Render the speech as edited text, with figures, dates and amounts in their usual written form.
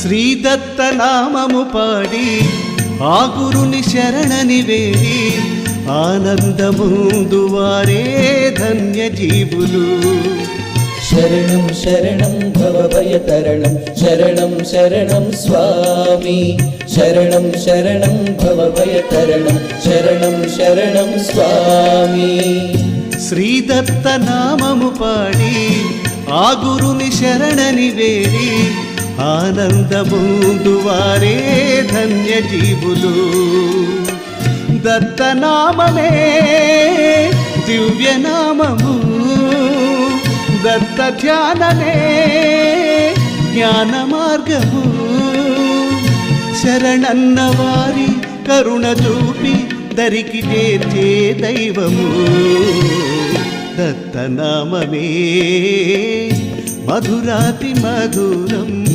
శ్రీదత్త నామము పాడి ఆ గురుని శరణని వేడి ఆనందముందువారే ధన్య జీవులు. శరణం శరణం భవభయతరణం శరణం శరణం స్వామి శరణం శరణం భవభయతరణం శరణం శరణం స్వామి. శ్రీదత్త నామము పాడి ఆ గురుని శరణని వేడి ఆనందముందువారే ధన్య జీవులు. దత్తనామమే దివ్యనామము దత్త ధ్యానమే జ్ఞాన మార్గము. శరణన్న వారి కరుణ చూపి దరికి చేర్చే దైవము. దత్తనామమే మధురాతి మధురం